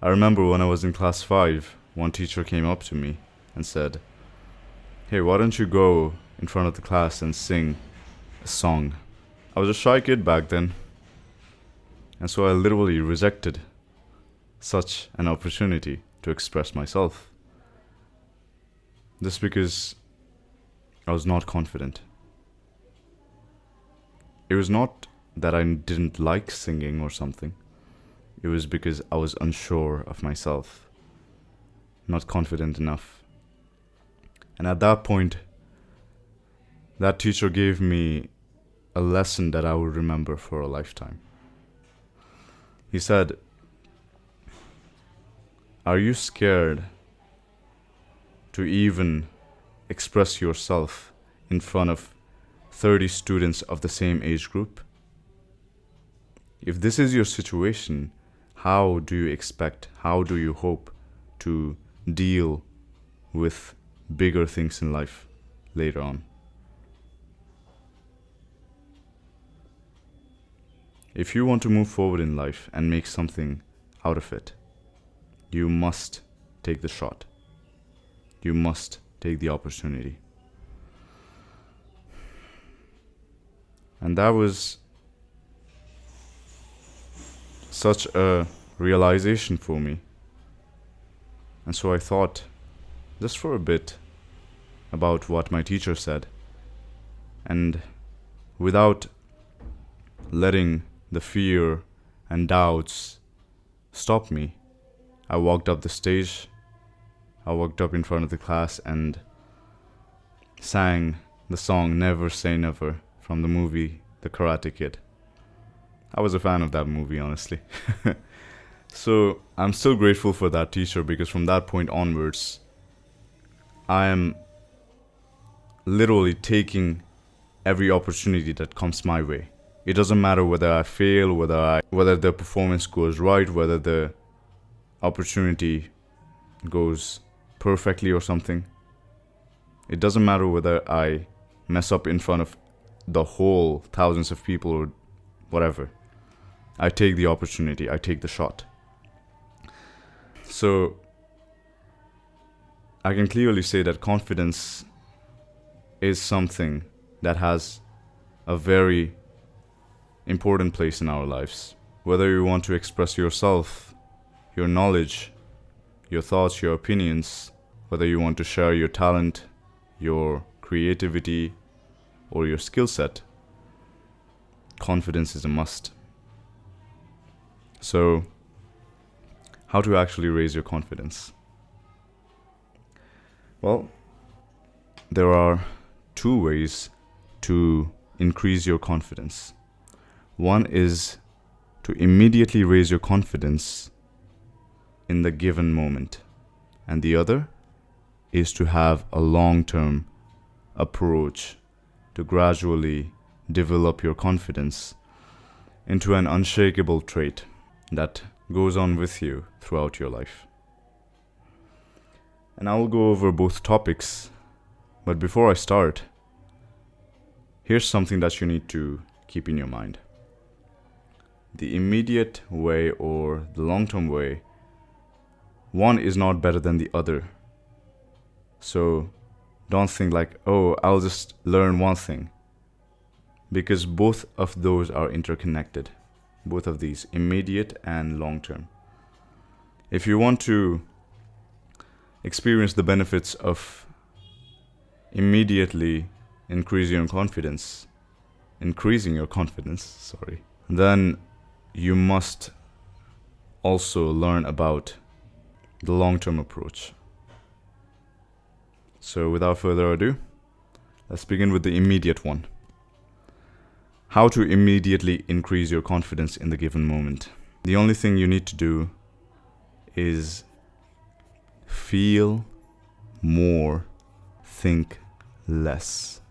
I remember when I was in class 5, one teacher came up to me and said, "Hey, why don't you go in front of the class and sing a song?" I was a shy kid back then, and so I literally rejected such an opportunity to express myself. Just because I was not confident. It was not that I didn't like singing or something. It was because I was unsure of myself, not confident enough. And at that point, that teacher gave me a lesson that I will remember for a lifetime. He said, "Are you scared to even express yourself in front of 30 students of the same age group? If this is your situation, how do you hope to deal with bigger things in life later on? If you want to move forward in life and make something out of it, you must take the shot. You must take the opportunity." And that was such a realization for me. And so I thought, just for a bit, about what my teacher said. And without letting the fear and doubts stop me, I walked up the stage. I walked up in front of the class and sang the song "Never Say Never" from the movie The Karate Kid. I was a fan of that movie, honestly. So I'm still grateful for that teacher, because from that point onwards, I am literally taking every opportunity that comes my way. It doesn't matter whether I fail, whether the performance goes right, whether the opportunity goes perfectly or something. It doesn't matter whether I mess up in front of the whole thousands of people or whatever. I take the opportunity, I take the shot. So I can clearly say that confidence is something that has a very important place in our lives. Whether you want to express yourself, your knowledge, your thoughts, your opinions, whether you want to share your talent, your creativity, or your skill set, confidence is a must. So, how to actually raise your confidence? Well, there are two ways to increase your confidence. One is to immediately raise your confidence in the given moment, and the other is to have a long-term approach to gradually develop your confidence into an unshakable trait that goes on with you throughout your life. And I will go over both topics, but before I start, here's something that you need to keep in your mind. The immediate way or the long-term way, one is not better than the other. So don't think like, oh, I'll just learn one thing, because both of those are interconnected, both of these, immediate and long-term. If you want to experience the benefits of immediately increasing your confidence, then you must also learn about the long-term approach. So without further ado, let's begin with the immediate one. How to immediately increase your confidence in the given moment. The only thing you need to do is feel more, think less.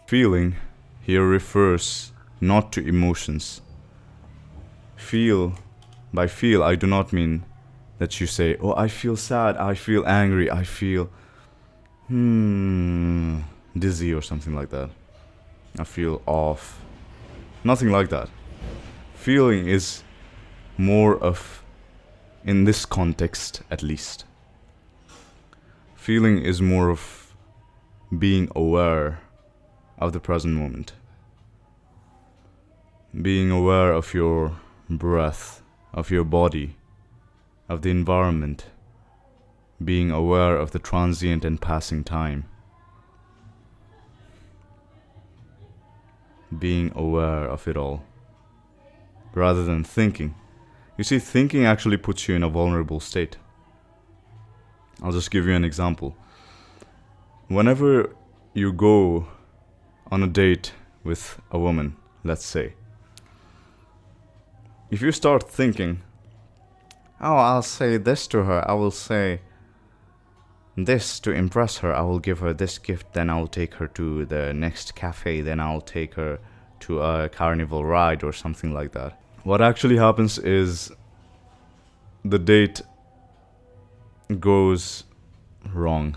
Feeling here refers not to emotions. By feel, I do not mean that you say, oh, I feel sad, I feel angry, I feel dizzy or something like that. I feel off. Nothing like that. Feeling is more of in this context at least. Feeling is more of being aware of the present moment. Being aware of your breath, of your body, of the environment. Being aware of the transient and passing time. Being aware of it all, rather than thinking. You see, thinking actually puts you in a vulnerable state. I'll just give you an example. Whenever you go on a date with a woman, let's say, if you start thinking, oh, I'll say this to her, I will say this to impress her, I will give her this gift, then I'll take her to the next cafe, then I'll take her to a carnival ride or something like that. What actually happens is the date goes wrong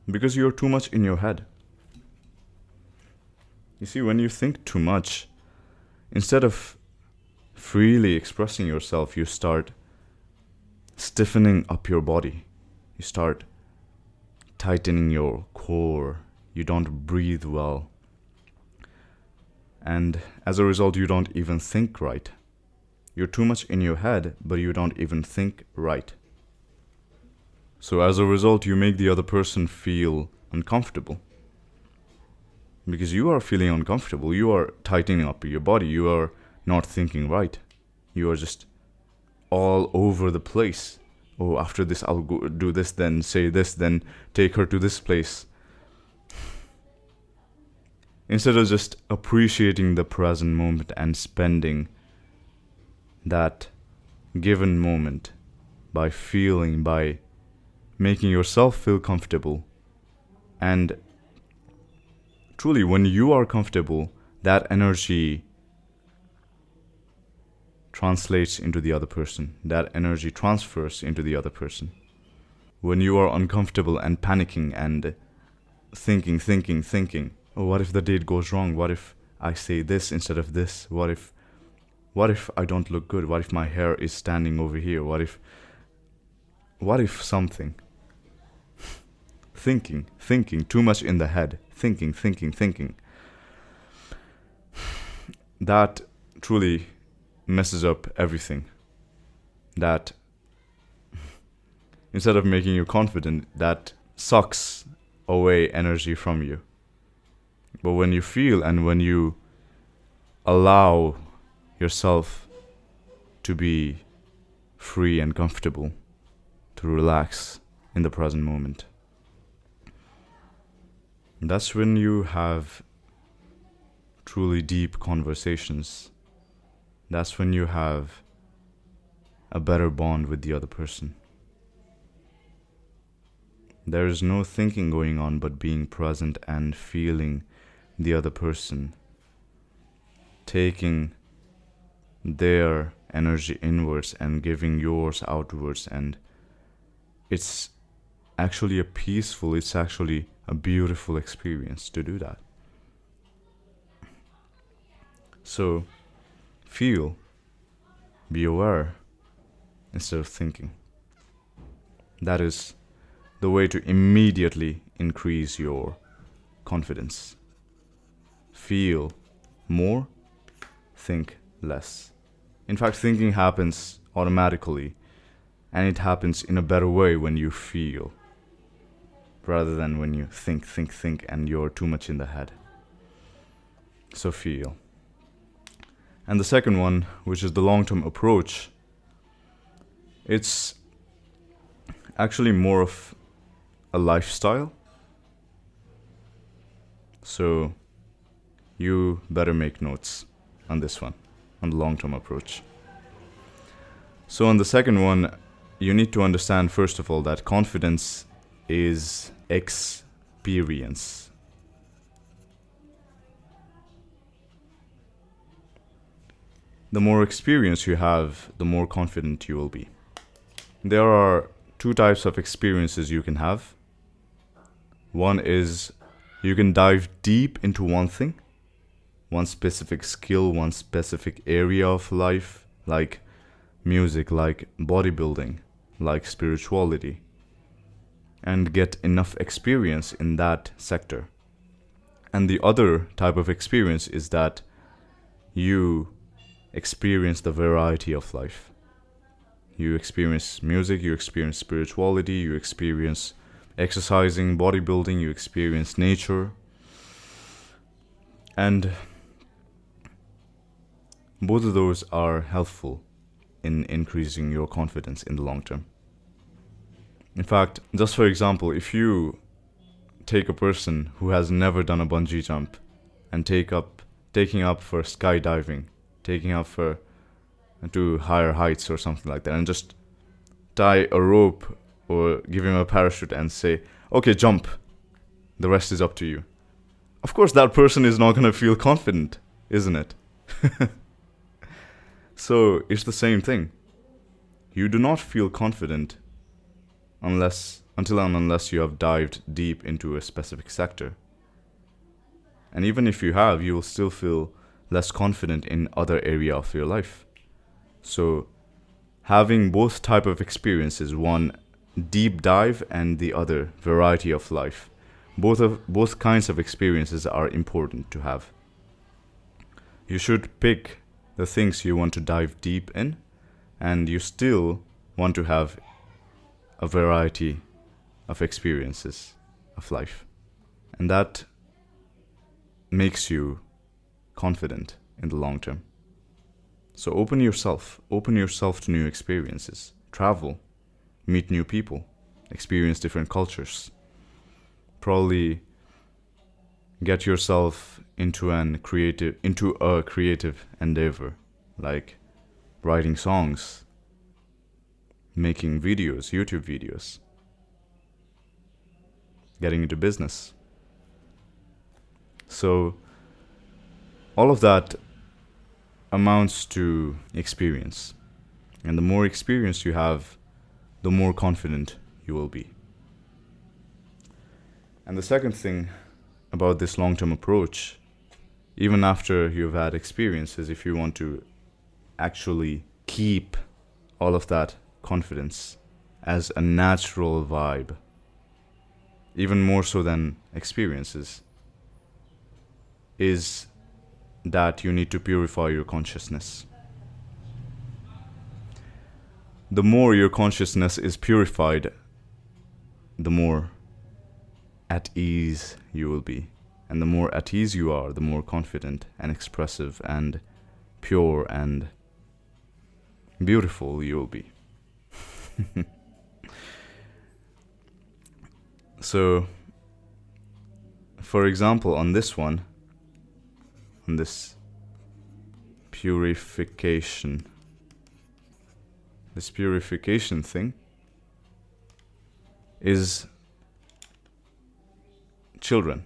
because you're too much in your head. You see, when you think too much, instead of freely expressing yourself, you start stiffening up your body. You start tightening your core. You don't breathe well. And as a result, you don't even think right. You're too much in your head, but you don't even think right. So as a result, you make the other person feel uncomfortable. Because you are feeling uncomfortable. You are tightening up your body. You are not thinking right. You are just all over the place. Oh, after this, I'll go do this, then say this, then take her to this place. Instead of just appreciating the present moment and spending that given moment by feeling, by making yourself feel comfortable. And truly, when you are comfortable, that energy translates into the other person. That energy transfers into the other person. When you are uncomfortable and panicking and thinking, oh, what if the date goes wrong? What if I say this instead of this? What if I don't look good? What if my hair is standing over here? What if something? Thinking, too much in the head. Thinking. That truly messes up everything. That, instead of making you confident, that sucks away energy from you. But when you feel and when you allow yourself to be free and comfortable, to relax in the present moment, that's when you have truly deep conversations. That's when you have a better bond with the other person. There is no thinking going on but being present and feeling the other person, taking their energy inwards and giving yours outwards. And it's actually a beautiful experience to do that. So feel, be aware instead of thinking. That is the way to immediately increase your confidence. Feel more, think less. In fact, thinking happens automatically, and it happens in a better way when you feel, rather than when you think, and you're too much in the head. So feel. And the second one, which is the long-term approach, it's actually more of a lifestyle. So you better make notes on this one, on the long-term approach. So on the second one, you need to understand, first of all, that confidence is experience. The more experience you have, the more confident you will be. There are two types of experiences you can have. One is you can dive deep into one thing, one specific skill, one specific area of life, like music, like bodybuilding, like spirituality, and get enough experience in that sector. And the other type of experience is that you experience the variety of life. You experience music, you experience spirituality, you experience exercising, bodybuilding, you experience nature. And both of those are helpful in increasing your confidence in the long term. In fact, just for example, if you take a person who has never done a bungee jump and taking up for skydiving, taking up for to higher heights or something like that, and just tie a rope or give him a parachute and say, okay, jump, the rest is up to you. Of course, that person is not going to feel confident, isn't it? So it's the same thing. You do not feel confident until and unless you have dived deep into a specific sector. And even if you have, you will still feel less confident in other area of your life. So having both type of experiences, one deep dive and the other variety of life, both kinds of experiences are important to have. You should pick the things you want to dive deep in, and you still want to have a variety of experiences of life. And that makes you confident in the long term. So open yourself to new experiences, travel, meet new people, experience different cultures. Probably get yourself into a creative endeavor, like writing songs, making videos, YouTube videos, getting into business. So all of that amounts to experience. And the more experience you have, the more confident you will be. And the second thing about this long-term approach, even after you've had experiences, if you want to actually keep all of that confidence as a natural vibe, even more so than experiences, is that you need to purify your consciousness. The more your consciousness is purified, the more at ease you will be. And the more at ease you are, the more confident and expressive and pure and beautiful you will be. So, for example, on this purification thing is children.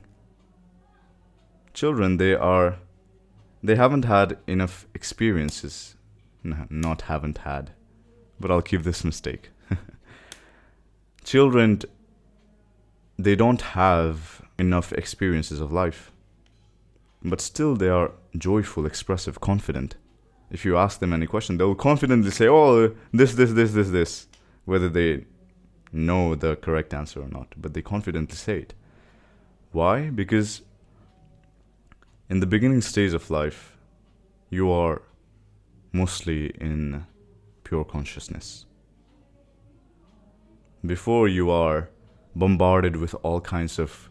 Children, they haven't had enough experiences. Not haven't had, but I'll keep this mistake. Children, they don't have enough experiences of life, but still they are joyful, expressive, confident. If you ask them any question, they will confidently say, oh, this, whether they know the correct answer or not, but they confidently say it. Why? Because in the beginning stage of life, you are mostly in pure consciousness. Before you are bombarded with all kinds of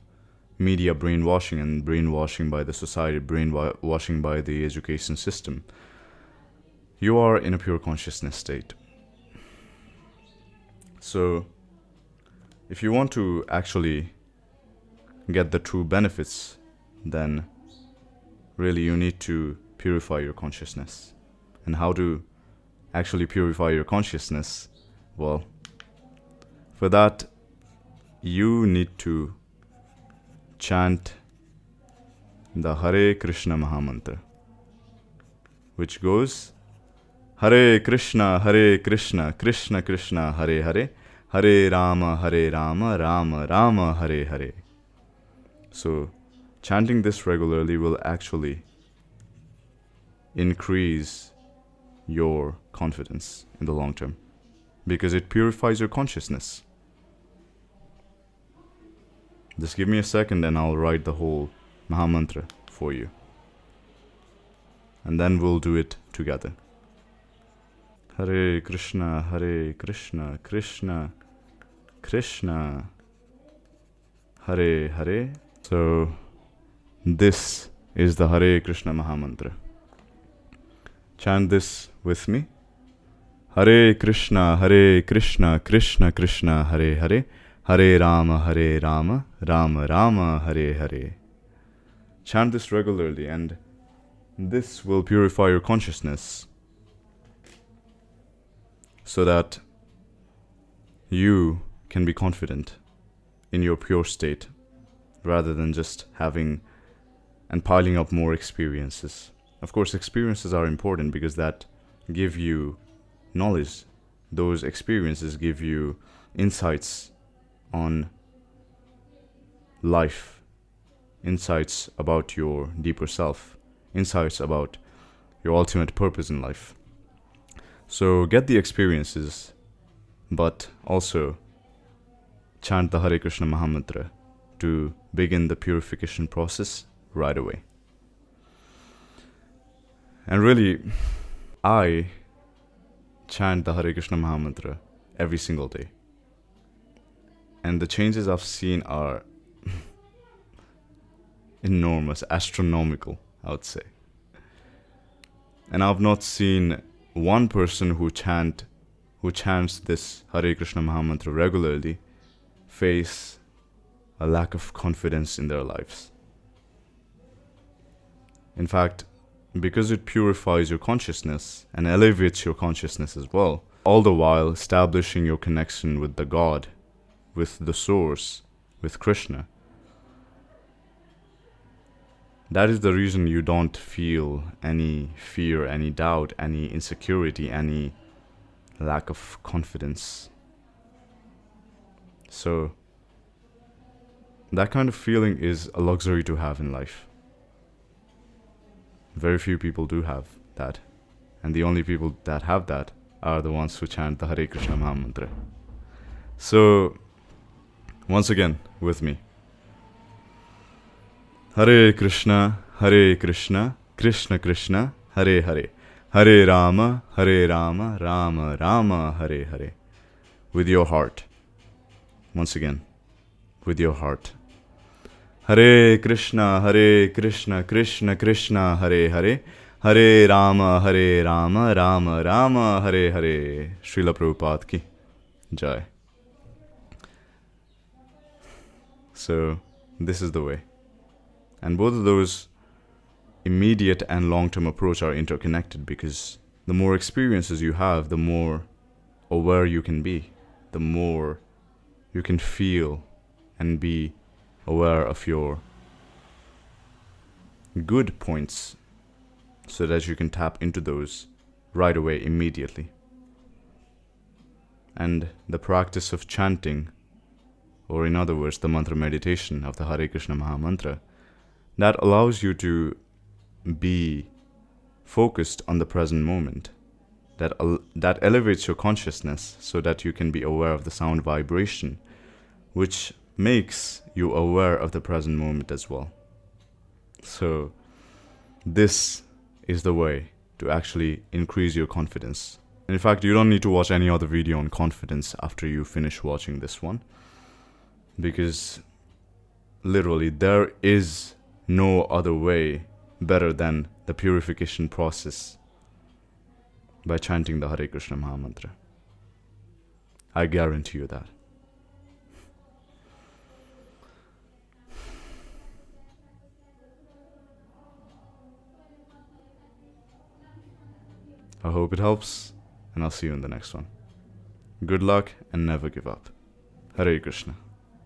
media brainwashing and brainwashing by the society, brainwashing by the education system, you are in a pure consciousness state. So, if you want to actually get the true benefits, then really you need to purify your consciousness. And how to actually purify your consciousness? Well, for that, you need to chant the Hare Krishna Mahamantra, which goes, Hare Krishna, Krishna Krishna, Hare Hare, Hare Rama, Rama Rama, Hare Hare. So, chanting this regularly will actually increase your confidence in the long term, because it purifies your consciousness. Just give me a second and I'll write the whole Mahamantra for you. And then we'll do it together. Hare Krishna, Hare Krishna, Krishna Krishna, Hare Hare. So, this is the Hare Krishna Mahamantra. Chant this with me. Hare Krishna, Krishna Krishna, Hare Hare. Hare Rama, Rama Rama, Hare Hare. Chant this regularly, and this will purify your consciousness so that you can be confident in your pure state rather than just having and piling up more experiences. Of course, experiences are important because that give you knowledge. Those experiences give you insights on life, insights about your deeper self, insights about your ultimate purpose in life. So get the experiences, but also chant the Hare Krishna Mahamantra to begin the purification process right away. And really, I chant the Hare Krishna Mahamantra every single day. And the changes I've seen are enormous, astronomical, I would say. And I've not seen one person who chants this Hare Krishna Mahamantra regularly face a lack of confidence in their lives. In fact, because it purifies your consciousness and elevates your consciousness as well, all the while establishing your connection with the God, with the source, with Krishna. That is the reason you don't feel any fear, any doubt, any insecurity, any lack of confidence. So, that kind of feeling is a luxury to have in life. Very few people do have that. And the only people that have that are the ones who chant the Hare Krishna Mahamantra. So, once again, with me. Hare Krishna, Krishna Krishna, Hare Hare. Hare Rama, Rama Rama, Hare Hare. With your heart. Once again, with your heart. Hare Krishna, Krishna Krishna, Hare Hare. Hare Rama, Rama Rama, Hare Hare. Srila Prabhupada ki Jai. So, this is the way. And both of those immediate and long-term approach are interconnected, because the more experiences you have, the more aware you can be, the more you can feel and be aware of your good points so that you can tap into those right away, immediately. And the practice of chanting, or in other words, the mantra meditation of the Hare Krishna Mahamantra, that allows you to be focused on the present moment. That elevates your consciousness so that you can be aware of the sound vibration, which makes you aware of the present moment as well. So, this is the way to actually increase your confidence. And in fact, you don't need to watch any other video on confidence after you finish watching this one, because literally there is no other way better than the purification process by chanting the Hare Krishna Mahamantra. I guarantee you that. I hope it helps, and I'll see you in the next one. Good luck and never give up. Hare Krishna.